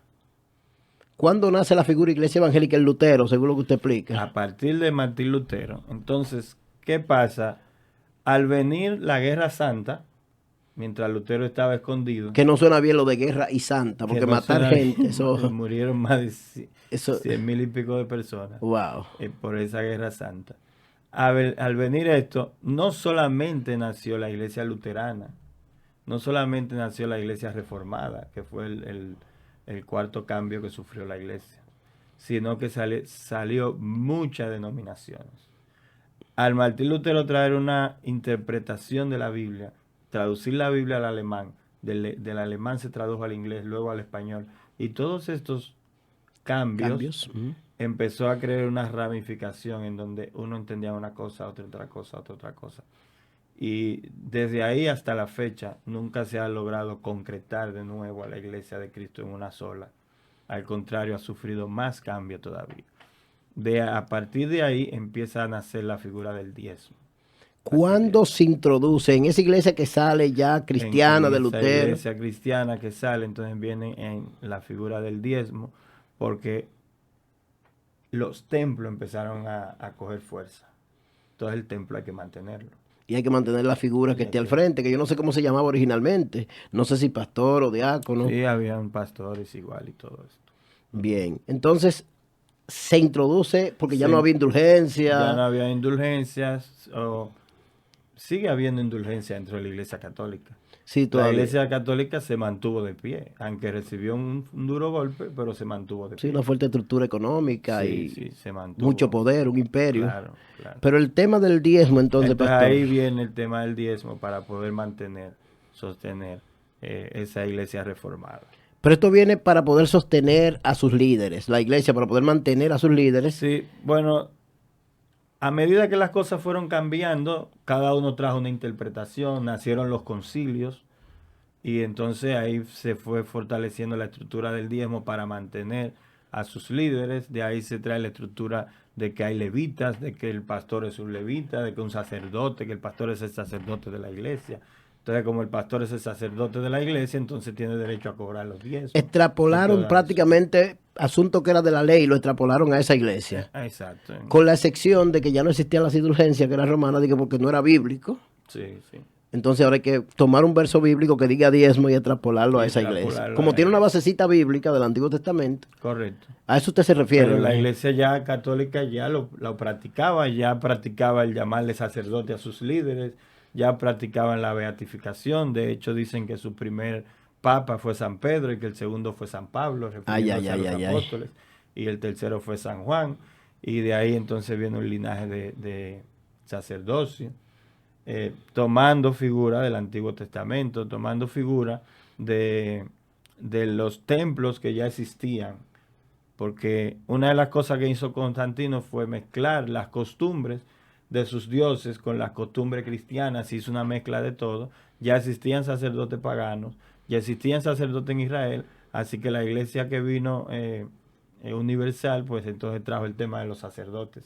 cuándo nace la figura iglesia evangélica en Lutero, según lo que usted explica? A partir de Martín Lutero. Entonces, ¿qué pasa? Al venir la Guerra Santa, mientras Lutero estaba escondido, Que no suena bien lo de guerra y santa, que porque no matar suena gente, bien, eso, murieron más de eso, 100,000 y pico de personas wow. por esa Guerra Santa. Al venir esto, no solamente nació la iglesia luterana, no solamente nació la iglesia reformada, que fue el cuarto cambio que sufrió la iglesia, sino que salió muchas denominaciones. Al Martín Lutero traer una interpretación de la Biblia, traducir la Biblia al alemán, del alemán se tradujo al inglés, luego al español, y todos estos cambios. Empezó a crear una ramificación en donde uno entendía una cosa, otra cosa. Y desde ahí hasta la fecha nunca se ha logrado concretar de nuevo a la iglesia de Cristo en una sola. Al contrario, ha sufrido más cambio todavía. A partir de ahí empieza a nacer la figura del diezmo. ¿Cuándo se introduce en esa iglesia que sale ya cristiana de Lutero? En esa iglesia cristiana que sale, entonces viene en la figura del diezmo, porque los templos empezaron a coger fuerza. Entonces el templo hay que mantenerlo. Y hay que mantener la figura que esté al frente, que yo no sé cómo se llamaba originalmente. No sé si pastor o diácono. Sí, habían pastores igual y todo esto. Bien, entonces se introduce porque ya no había indulgencia. Ya no había indulgencias, sigue habiendo indulgencia dentro de la Iglesia Católica. Sí, la Iglesia Católica se mantuvo de pie, aunque recibió un duro golpe, pero se mantuvo de pie. Sí, una fuerte estructura económica se mantuvo. Mucho poder, un imperio. Claro. Pero el tema del diezmo, entonces, pastor. Ahí viene el tema del diezmo para poder sostener esa iglesia reformada. Pero esto viene para poder sostener a sus líderes, la iglesia para poder mantener a sus líderes. Sí, bueno, a medida que las cosas fueron cambiando, cada uno trajo una interpretación, nacieron los concilios y entonces ahí se fue fortaleciendo la estructura del diezmo para mantener a sus líderes. De ahí se trae la estructura de que hay levitas, de que el pastor es un levita, de que un sacerdote, que el pastor es el sacerdote de la iglesia. Entonces, como el pastor es el sacerdote de la iglesia, entonces tiene derecho a cobrar los diezmos. Extrapolaron prácticamente asunto que era de la ley, lo extrapolaron a esa iglesia. Exacto. Con la excepción de que ya no existían las indulgencias, que era romana, porque no era bíblico. Sí. Entonces ahora hay que tomar un verso bíblico que diga diezmo y extrapolarlo a esa iglesia. Como tiene una basecita bíblica del Antiguo Testamento. Correcto. A eso usted se refiere. Pero la iglesia ya católica ya lo practicaba, ya practicaba el llamarle sacerdote a sus líderes, ya practicaban la beatificación. De hecho, dicen que su primer papa fue San Pedro y que el segundo fue San Pablo, refiriéndose a los apóstoles, y el tercero fue San Juan. Y de ahí entonces viene un linaje de sacerdocio. Tomando figura del Antiguo Testamento, tomando figura de los templos que ya existían, porque una de las cosas que hizo Constantino fue mezclar las costumbres de sus dioses con las costumbres cristianas, hizo una mezcla de todo. Ya existían sacerdotes paganos, ya existían sacerdotes en Israel, así que la iglesia que vino universal, pues entonces trajo el tema de los sacerdotes.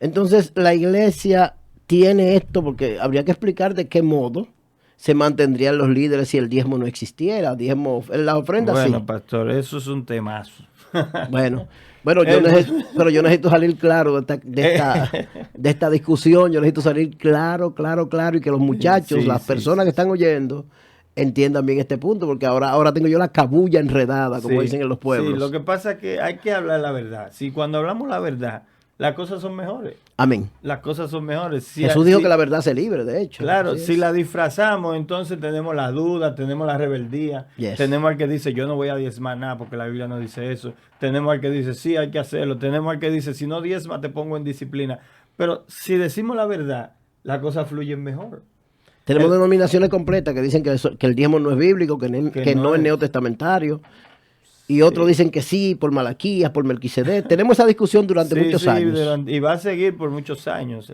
Entonces la iglesia tiene esto, porque habría que explicar de qué modo se mantendrían los líderes si el diezmo no existiera. La ofrenda sí. Bueno, pastor, eso es un temazo. Bueno, bueno, Entonces, pero yo necesito salir claro de esta discusión. Yo necesito salir claro, claro, claro, y que los muchachos, sí, las sí, personas sí, que están oyendo, entiendan bien este punto, porque ahora tengo yo la cabulla enredada, como sí, dicen en los sí, lo pueblos. que pasa es que hay que hablar la verdad. Si cuando hablamos la verdad, las cosas son mejores. Amén. Las cosas son mejores. Jesús dijo que la verdad se libre, de hecho. Claro, Así si la es. disfrazamos, entonces tenemos la duda, tenemos la rebeldía, Yes. tenemos al que dice yo no voy a diezmar nada porque la Biblia no dice eso, tenemos al que dice sí, hay que hacerlo, tenemos al que dice si no diezma te pongo en disciplina. Pero si decimos la verdad, las cosas fluyen mejor. Tenemos El, denominaciones completas que dicen que el diezmo no es bíblico, que que no no es es, neotestamentario. Y otros sí, dicen que sí, por Malaquías, por Melquisedec. Tenemos esa discusión durante sí, muchos sí, años. y va a seguir por muchos años.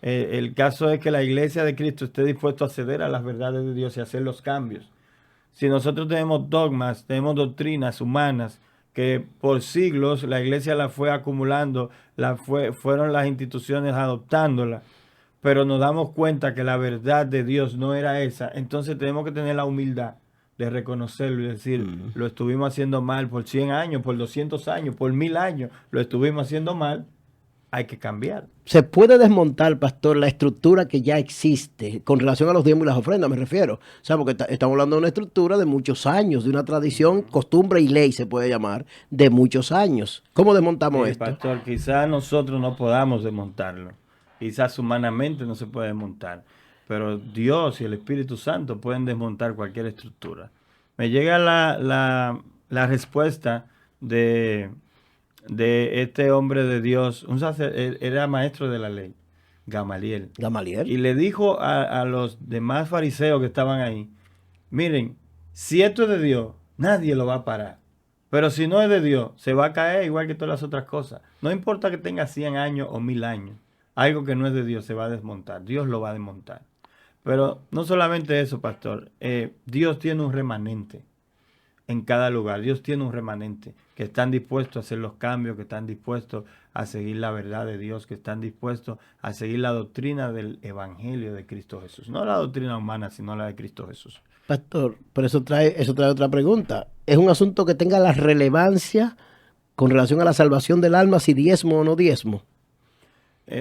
El caso es que la iglesia de Cristo esté dispuesto a ceder a las verdades de Dios y hacer los cambios. Si nosotros tenemos dogmas, tenemos doctrinas humanas que por siglos la iglesia la fue acumulando, fueron las instituciones adoptándola, pero nos damos cuenta que la verdad de Dios no era esa, entonces tenemos que tener la humildad de reconocerlo y decir, Mm. lo estuvimos haciendo mal por 100 años, por 200 años, por 1000 años, lo estuvimos haciendo mal, hay que cambiar. Se puede desmontar, pastor, la estructura que ya existe con relación a los diezmos y las ofrendas, me refiero. O sea, porque estamos hablando de una estructura de muchos años, de una tradición, costumbre y ley, se puede llamar, de muchos años. ¿Cómo desmontamos Sí, esto? pastor, quizás nosotros no podamos desmontarlo. Quizás humanamente no se puede desmontar. Pero Dios y el Espíritu Santo pueden desmontar cualquier estructura. Me llega la respuesta de, de este hombre de Dios, era maestro de la ley, Gamaliel. Gamaliel. Y le dijo a los demás fariseos que estaban ahí, miren, si esto es de Dios, nadie lo va a parar. Pero si no es de Dios, se va a caer igual que todas las otras cosas. No importa que tenga 100 años o 1000 años. Algo que no es de Dios se va a desmontar. Dios lo va a desmontar. Pero no solamente eso, pastor. Dios tiene un remanente en cada lugar. Dios tiene un remanente que están dispuestos a hacer los cambios, que están dispuestos a seguir la verdad de Dios, que están dispuestos a seguir la doctrina del Evangelio de Cristo Jesús. No la doctrina humana, sino la de Cristo Jesús. Pastor, pero eso trae otra pregunta. ¿Es un asunto que tenga la relevancia con relación a la salvación del alma, si diezmo o no diezmo?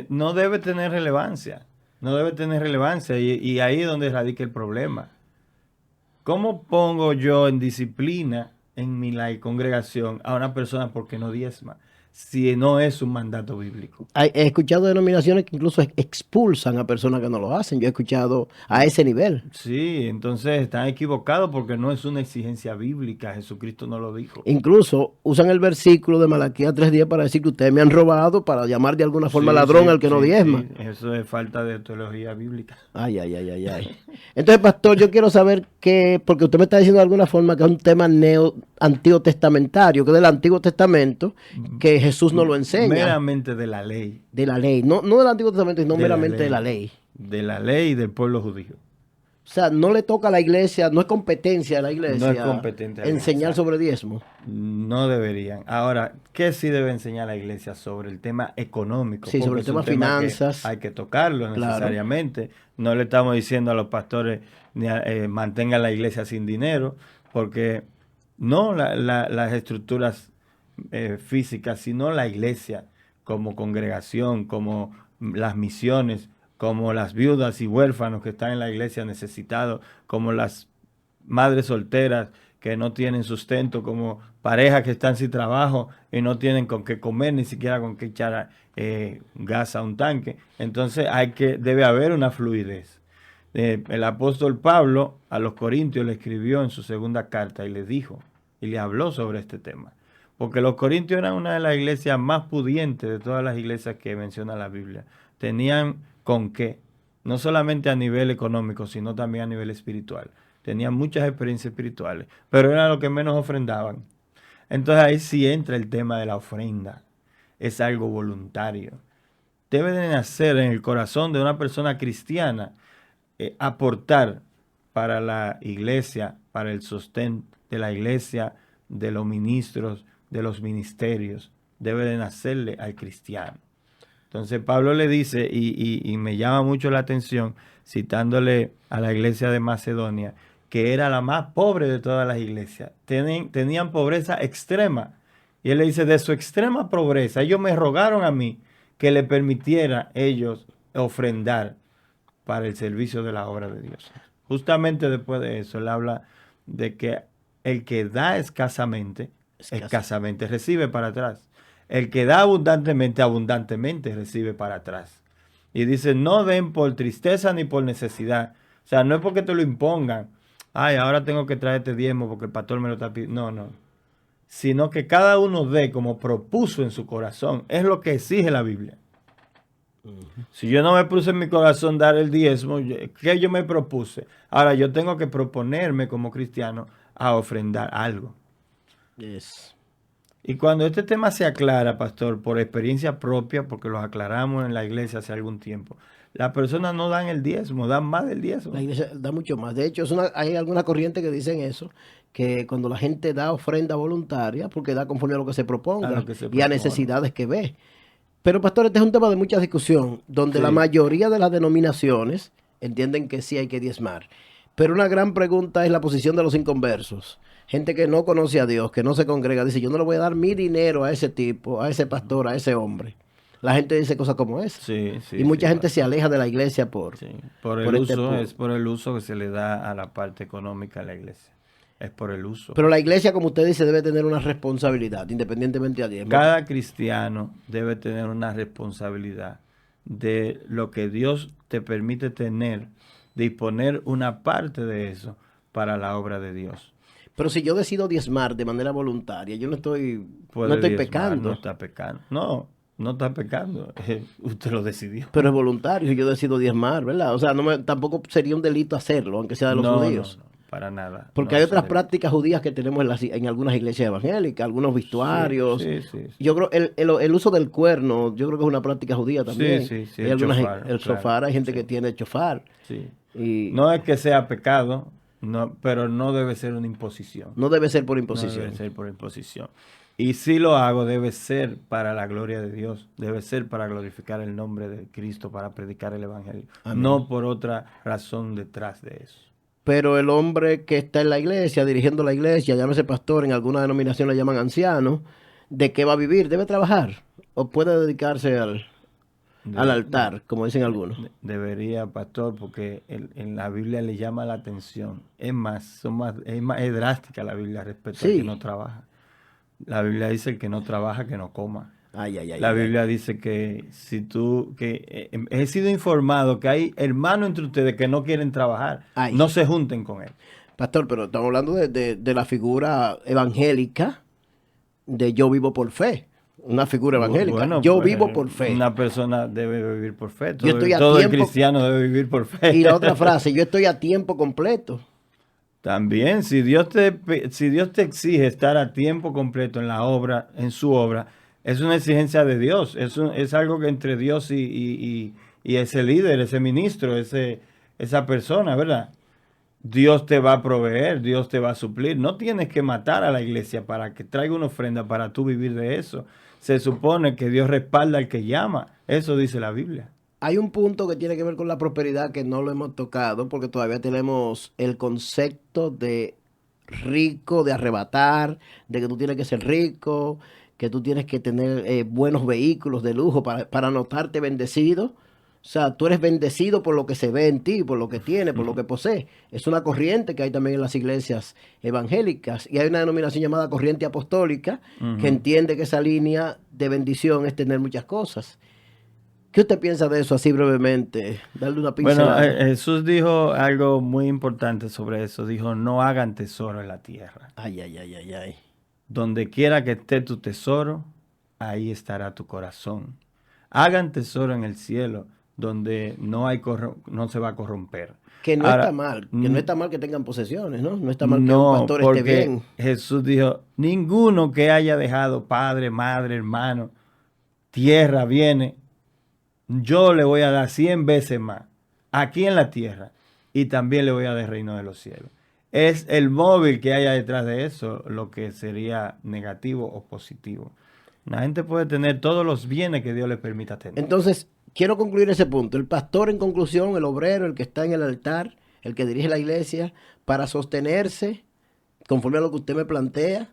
No debe tener relevancia. No debe tener relevancia y ahí es donde radica el problema. ¿Cómo pongo yo en disciplina en congregación a una persona porque no diezma? Si no es un mandato bíblico. He escuchado denominaciones que incluso expulsan a personas que no lo hacen. Yo he escuchado a ese nivel. Sí, entonces están equivocados porque no es una exigencia bíblica. Jesucristo no lo dijo. Incluso usan el versículo de Malaquías 3:10 para decir que ustedes me han robado, para llamar de alguna forma Sí, ladrón sí, al que no sí, diezma. sí. Eso es falta de teología bíblica. Ay, ay, ay, ay, ay. Entonces, pastor, yo quiero saber que, porque usted me está diciendo de alguna forma que es un tema antiguo testamentario, que es del Antiguo Testamento, que Jesús no lo enseña, Meramente de la ley. de la ley. No, no del Antiguo Testamento, sino De la meramente de la ley. ley. De la ley y del pueblo judío. O sea, no le toca a la iglesia, no es competencia de la No es iglesia competente a la enseñar iglesia. sobre diezmo. No deberían. Ahora, ¿qué sí debe enseñar la iglesia sobre el tema económico? Sí, sobre Porque el es un tema tema que finanzas. hay que tocarlo Claro. necesariamente. No le estamos diciendo a los pastores mantengan la iglesia sin dinero, porque no las estructuras físicas, sino la iglesia como congregación, como las misiones, como las viudas y huérfanos que están en la iglesia necesitados, como las madres solteras que no tienen sustento, como parejas que están sin trabajo y no tienen con qué comer, ni siquiera con qué echar gas a un tanque. Entonces debe haber una fluidez. El apóstol Pablo a los Corintios le escribió en su segunda carta y le dijo, y le habló sobre este tema. Porque los Corintios eran una de las iglesias más pudientes de todas las iglesias que menciona la Biblia. Tenían con qué, no solamente a nivel económico, sino también a nivel espiritual. Tenían muchas experiencias espirituales, pero era lo que menos ofrendaban. Entonces ahí sí entra el tema de la ofrenda. Es algo voluntario. Debe de nacer en el corazón de una persona cristiana aportar para la iglesia, para el sostén de la iglesia, de los ministros, de los ministerios. Debe de nacerle al cristiano. Entonces Pablo le dice, y me llama mucho la atención, citándole a la iglesia de Macedonia, que era la más pobre de todas las iglesias. Tenían pobreza extrema, Y él le dice, de su extrema pobreza, ellos me rogaron a mí que le permitiera ellos ofrendar para el servicio de la obra de Dios. Justamente después de eso, él habla de que el que da escasamente, escasamente recibe para atrás. El que da abundantemente, abundantemente recibe para atrás. Y dice, no den por tristeza ni por necesidad. O sea, no es porque te lo impongan. Ay, ahora tengo que traerte diezmo porque el pastor me lo está pidiendo. No, no. Sino que cada uno dé como propuso en su corazón. Es lo que exige la Biblia. Si yo no me puse en mi corazón dar el diezmo, ¿qué yo me propuse? Ahora yo tengo que proponerme como cristiano a ofrendar algo. Yes. Y cuando este tema se aclara, pastor, por experiencia propia, porque los aclaramos en la iglesia hace algún tiempo, las personas no dan el diezmo, dan más del diezmo. La iglesia da mucho más. De hecho, hay alguna corriente que dicen eso, que cuando la gente da ofrenda voluntaria, porque da conforme a lo que se proponga y a necesidades que ve. Pero, pastor, este es un tema de mucha discusión, donde la mayoría de las denominaciones entienden que sí hay que diezmar. Pero una gran pregunta es la posición de los inconversos. Gente que no conoce a Dios, que no se congrega, dice, yo no le voy a dar mi dinero a ese tipo, a ese pastor, a ese hombre. La gente dice cosas como esa. Sí, y mucha gente se aleja de la iglesia por el uso, es por el uso que se le da a la parte económica de la iglesia. Es por el uso. Pero la iglesia, como usted dice, debe tener una responsabilidad, independientemente de diezmo. Cada cristiano debe tener una responsabilidad de lo que Dios te permite tener, disponer una parte de eso para la obra de Dios. Pero si yo decido diezmar de manera voluntaria, yo no estoy pecando. No está pecando. No está pecando. Usted lo decidió. Pero es voluntario y yo decido diezmar, ¿verdad? O sea, tampoco sería un delito hacerlo, aunque sea de los judíos. No, para nada. Porque hay otras prácticas judías que tenemos en algunas iglesias evangélicas, algunos vestuarios. Sí. Yo creo el uso del cuerno, yo creo que es una práctica judía también. Sí. Hay el shofar, hay gente que tiene shofar. Sí. No es que sea pecado, pero no debe ser una imposición. No debe ser por imposición. No debe ser por imposición. Y si lo hago, debe ser para la gloria de Dios, debe ser para glorificar el nombre de Cristo, para predicar el Evangelio. Amén. No por otra razón detrás de eso. Pero el hombre que está en la iglesia, dirigiendo la iglesia, llámese pastor, en alguna denominación le llaman anciano, ¿de qué va a vivir? ¿Debe trabajar? ¿O puede dedicarse al altar, como dicen algunos? Debería, pastor, porque en la Biblia le llama la atención. Es drástica la Biblia respecto al que no trabaja. La Biblia dice el que no trabaja, que no coma. La Biblia dice que he sido informado que hay hermanos entre ustedes que no quieren trabajar. No se junten con él. Pastor, pero estamos hablando de la figura evangélica de yo vivo por fe. Una figura evangélica. Bueno, yo vivo por fe. Una persona debe vivir por fe. Todo el cristiano debe vivir por fe. Y la otra frase, yo estoy a tiempo completo. También, si Dios te exige estar a tiempo completo en la obra, en su obra, es una exigencia de Dios. Es algo que entre Dios y ese líder, ese ministro, esa persona, ¿verdad? Dios te va a proveer, Dios te va a suplir. No tienes que matar a la iglesia para que traiga una ofrenda para tú vivir de eso. Se supone que Dios respalda al que llama. Eso dice la Biblia. Hay un punto que tiene que ver con la prosperidad que no lo hemos tocado porque todavía tenemos el concepto de rico, de arrebatar, de que tú tienes que ser rico, que tú tienes que tener buenos vehículos de lujo para notarte bendecido. O sea, tú eres bendecido por lo que se ve en ti, por lo que tienes, por lo que posees. Es una corriente que hay también en las iglesias evangélicas. Y hay una denominación llamada corriente apostólica que entiende que esa línea de bendición es tener muchas cosas. ¿Qué usted piensa de eso así brevemente? Darle una pincelada. Bueno, Jesús dijo algo muy importante sobre eso. Dijo, no hagan tesoro en la tierra. Ay. Donde quiera que esté tu tesoro, ahí estará tu corazón. Hagan tesoro en el cielo, donde no se va a corromper. Que no está mal, que tengan posesiones, ¿no? No está mal que un pastor esté bien. Jesús dijo, ninguno que haya dejado padre, madre, hermano, tierra, viene, yo le voy a dar 100 veces más aquí en la tierra y también le voy a dar el reino de los cielos. Es el móvil que haya detrás de eso lo que sería negativo o positivo. La gente puede tener todos los bienes que Dios le permita tener. Entonces, quiero concluir ese punto. El pastor, en conclusión, el obrero, el que está en el altar, el que dirige la iglesia, para sostenerse, conforme a lo que usted me plantea,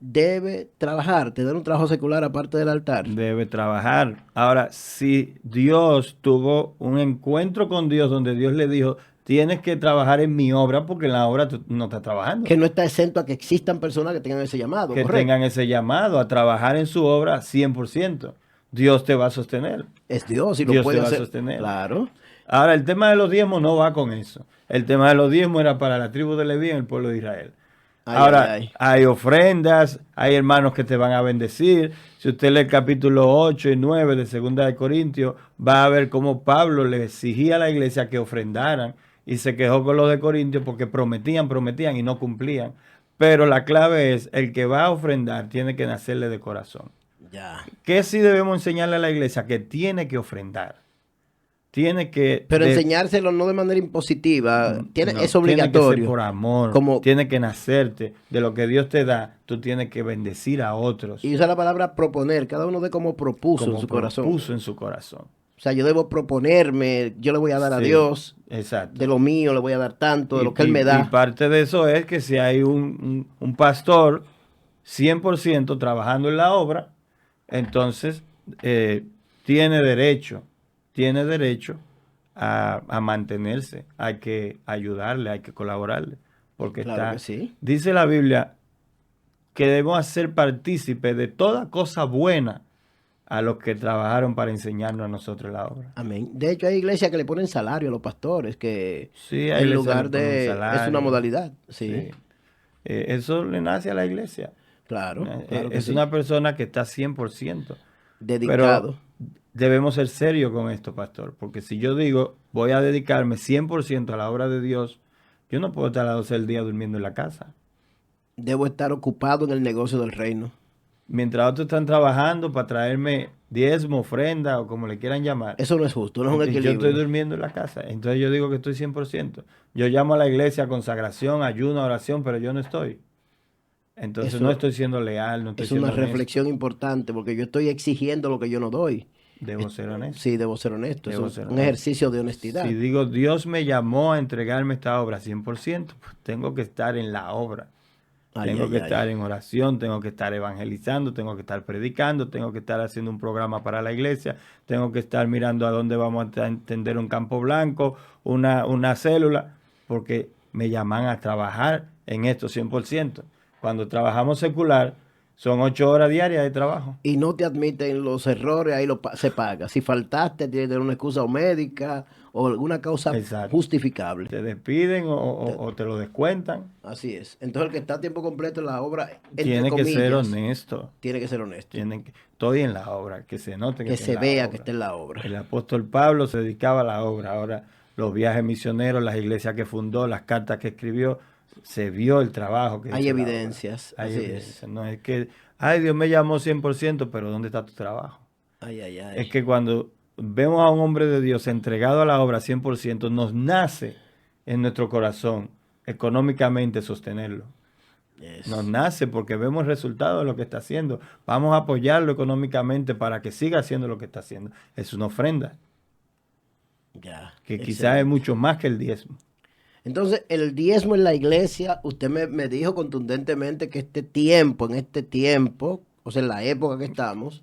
debe trabajar, tener un trabajo secular aparte del altar. Debe trabajar. Ahora, si Dios tuvo un encuentro con Dios donde Dios le dijo, tienes que trabajar en mi obra porque en la obra tú no estás trabajando. Que no está exento a que existan personas que tengan ese llamado, Que correcto. tengan ese llamado a trabajar en su obra 100%. Dios te va a sostener. Es Dios y lo Dios puede te va a hacer. sostener. Claro. Ahora, el tema de los diezmos no va con eso. El tema de los diezmos era para la tribu de Leví en el pueblo de Israel. Ay, Ahora, ay, ay. hay ofrendas, hay hermanos que te van a bendecir. Si usted lee el capítulo 8 y 9 de Segunda de Corintios, va a ver cómo Pablo le exigía a la iglesia que ofrendaran y se quejó con los de Corintios porque prometían y no cumplían. Pero la clave es, el que va a ofrendar tiene que nacerle de corazón. Ya. ¿Qué sí debemos enseñarle a la iglesia? Que tiene que ofrendar. Tiene que... Pero enseñárselo no de manera impositiva, no, es tiene que obligatorio. ser por amor, Como, tiene que nacerte de lo que Dios te da, tú tienes que bendecir a otros. y usa la palabra proponer, cada uno de como propuso como en su corazón. propuso en su corazón. O sea, yo debo proponerme, yo le voy a dar a Sí, Dios, exacto. de lo mío le voy a dar tanto, de lo que Él me da. Y parte de eso es que si hay un pastor 100% trabajando en la obra, entonces tiene derecho a mantenerse. Hay que ayudarle, hay que colaborarle. Porque Claro que sí. dice la Biblia que debemos ser partícipes de toda cosa buena a los que trabajaron para enseñarnos a nosotros la obra. Amén. De hecho, hay iglesias que le ponen salario a los pastores, que Sí, hay en iglesias lugar que le ponen de... salario. Es una modalidad, sí. Sí. Eso le nace a la iglesia. Claro, claro que Es sí. una persona que está 100%. Dedicado. Pero debemos ser serios con esto, pastor. Porque si yo digo, voy a dedicarme 100% a la obra de Dios, yo no puedo estar a las 12 del día durmiendo en la casa. Debo estar ocupado en el negocio del reino. Mientras otros están trabajando para traerme diezmo, ofrenda o como le quieran llamar. Eso no es justo, no es un Y yo equilibrio. estoy durmiendo en la casa. Entonces yo digo que estoy 100%. Yo llamo a la iglesia a consagración, ayuno, oración, pero yo no estoy. Entonces Eso no estoy siendo leal, no estoy es siendo una honesto. reflexión importante porque yo estoy exigiendo lo que yo no doy. Debo ser honesto. Sí, debo ser honesto. Debo Es ser un honesto. ejercicio de honestidad. Si digo, Dios me llamó a entregarme esta obra 100%, pues tengo que estar en la obra. Ay, Tengo ay, que ay. estar en oración, tengo que estar evangelizando, tengo que estar predicando, tengo que estar haciendo un programa para la iglesia, tengo que estar mirando a dónde vamos a entender un campo blanco, una célula, porque me llaman a trabajar en esto 100%. Cuando trabajamos secular, son 8 horas diarias de trabajo. Y no te admiten los errores, ahí se paga. Si faltaste, tienes que tener una excusa o médica o alguna causa Exacto. justificable. Te despiden o te lo descuentan. Así es. Entonces el que está a tiempo completo en la obra, entre Tiene que comillas, ser honesto. tiene que ser honesto. Estoy en la obra, que se note Que está se en la vea obra. que está en la obra. El apóstol Pablo se dedicaba a la obra. Ahora los viajes misioneros, las iglesias que fundó, las cartas que escribió, se vio el trabajo que Hay hizo la obra. evidencias, Hay así evidencias. es. No es que, ay, Dios me llamó 100%, pero ¿dónde está tu trabajo? Ay, ay, ay. Es que cuando vemos a un hombre de Dios entregado a la obra 100%, nos nace en nuestro corazón económicamente sostenerlo. Yes. Nos nace porque vemos el resultado de lo que está haciendo. Vamos a apoyarlo económicamente para que siga haciendo lo que está haciendo. Es una ofrenda, Ya, que quizás excelente. es mucho más que el diezmo. Entonces, el diezmo en la iglesia, usted me dijo contundentemente que en este tiempo, o sea, en la época que estamos,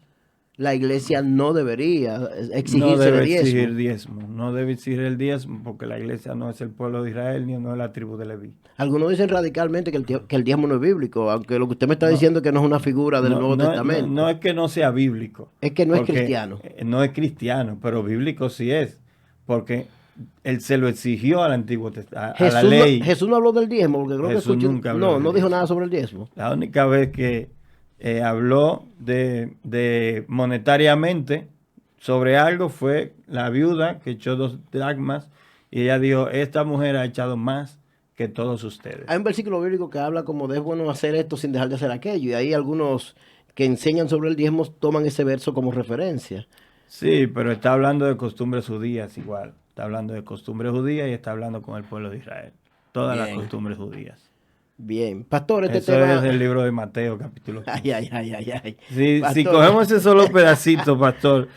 la iglesia no debería No exigirse debe de diezmo. exigir diezmo. No debe exigir el diezmo porque la iglesia no es el pueblo de Israel ni no es la tribu de Leví. Algunos dicen radicalmente que el diezmo no es bíblico, aunque lo que usted me está diciendo es que no es una figura del Nuevo Testamento. No es que no sea bíblico. Es que no es porque, cristiano. No es cristiano, pero bíblico sí es. Porque él se lo exigió al Antiguo Testamento, a la ley. Jesús no habló del diezmo, porque creo que Jesús escuché. nunca habló del No dijo diezmo. nada sobre el diezmo. La única vez que habló de monetariamente sobre algo fue la viuda que echó 2 dracmas y ella dijo, esta mujer ha echado más que todos ustedes. Hay un versículo bíblico que habla como de es bueno hacer esto sin dejar de hacer aquello, y ahí algunos que enseñan sobre el diezmo toman ese verso como referencia. Sí, pero está hablando de costumbres judías igual. Está hablando de costumbres judías y está hablando con el pueblo de Israel. Todas las Bien. costumbres judías. Bien, pastor, este Eso tema... es el libro de Mateo, capítulo 15. Ay. Si Pastor, cogemos ese solo pedacito, pastor,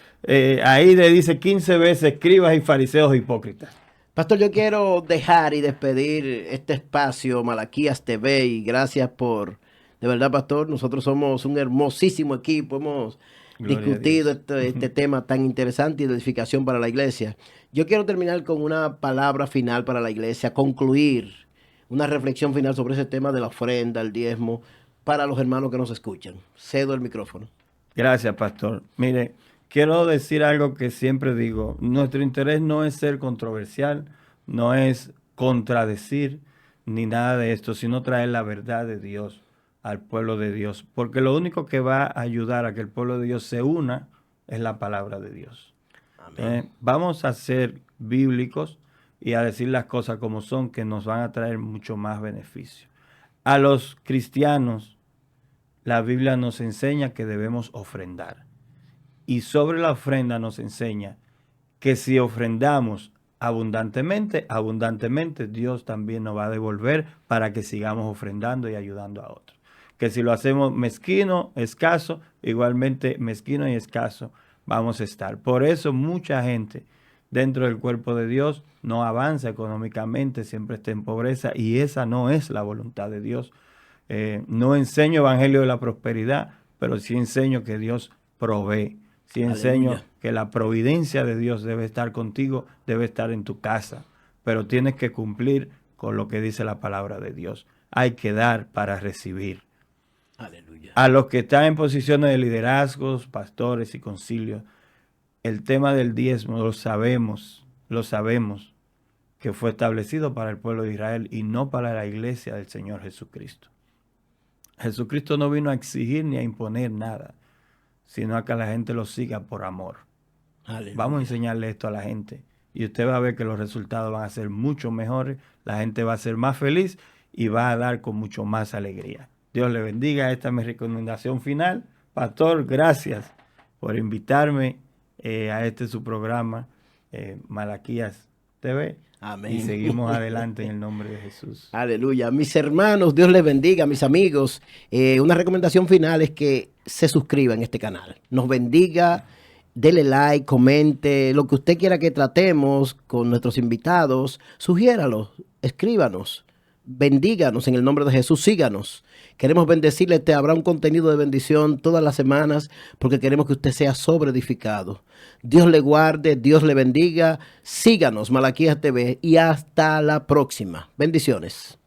ahí le dice 15 veces escribas y fariseos hipócritas. Pastor, yo quiero dejar y despedir este espacio, Malaquías TV, y gracias por De verdad, pastor, nosotros somos un hermosísimo equipo. Hemos Gloria a discutido Dios. este tema tan interesante y de edificación para la iglesia. Yo quiero terminar con una palabra final para la iglesia, concluir una reflexión final sobre ese tema de la ofrenda, el diezmo, para los hermanos que nos escuchan. Cedo el micrófono. Gracias, pastor. Mire, quiero decir algo que siempre digo. Nuestro interés no es ser controversial, no es contradecir ni nada de esto, sino traer la verdad de Dios al pueblo de Dios. Porque lo único que va a ayudar a que el pueblo de Dios se una es la palabra de Dios. Vamos a ser bíblicos y a decir las cosas como son, que nos van a traer mucho más beneficio. A los cristianos, la Biblia nos enseña que debemos ofrendar. Y sobre la ofrenda nos enseña que si ofrendamos abundantemente, abundantemente Dios también nos va a devolver para que sigamos ofrendando y ayudando a otros. Que si lo hacemos mezquino, escaso, igualmente mezquino y escaso vamos a estar. Por eso mucha gente dentro del cuerpo de Dios no avanza económicamente, siempre está en pobreza, y esa no es la voluntad de Dios. No enseño evangelio de la prosperidad, pero sí enseño que Dios provee. Sí enseño Aleluya. que la providencia de Dios debe estar contigo, debe estar en tu casa, pero tienes que cumplir con lo que dice la palabra de Dios. Hay que dar para recibir. Aleluya. A los que están en posiciones de liderazgos, pastores y concilios, el tema del diezmo lo sabemos que fue establecido para el pueblo de Israel y no para la iglesia del Señor Jesucristo. Jesucristo no vino a exigir ni a imponer nada, sino a que la gente lo siga por amor. Aleluya. Vamos a enseñarle esto a la gente y usted va a ver que los resultados van a ser mucho mejores, la gente va a ser más feliz y va a dar con mucho más alegría. Dios le bendiga. Esta es mi recomendación final. Pastor, gracias por invitarme a su programa, Malaquías TV. Amén. Y seguimos adelante en el nombre de Jesús. Aleluya. Mis hermanos, Dios les bendiga, mis amigos. Una recomendación final es que se suscriban a este canal. Nos bendiga, dele like, comente, lo que usted quiera que tratemos con nuestros invitados, sugiéralo, escríbanos, bendíganos en el nombre de Jesús, síganos. Queremos bendecirle, habrá un contenido de bendición todas las semanas porque queremos que usted sea sobreedificado. Dios le guarde, Dios le bendiga. Síganos, Malaquías TV, y hasta la próxima. Bendiciones.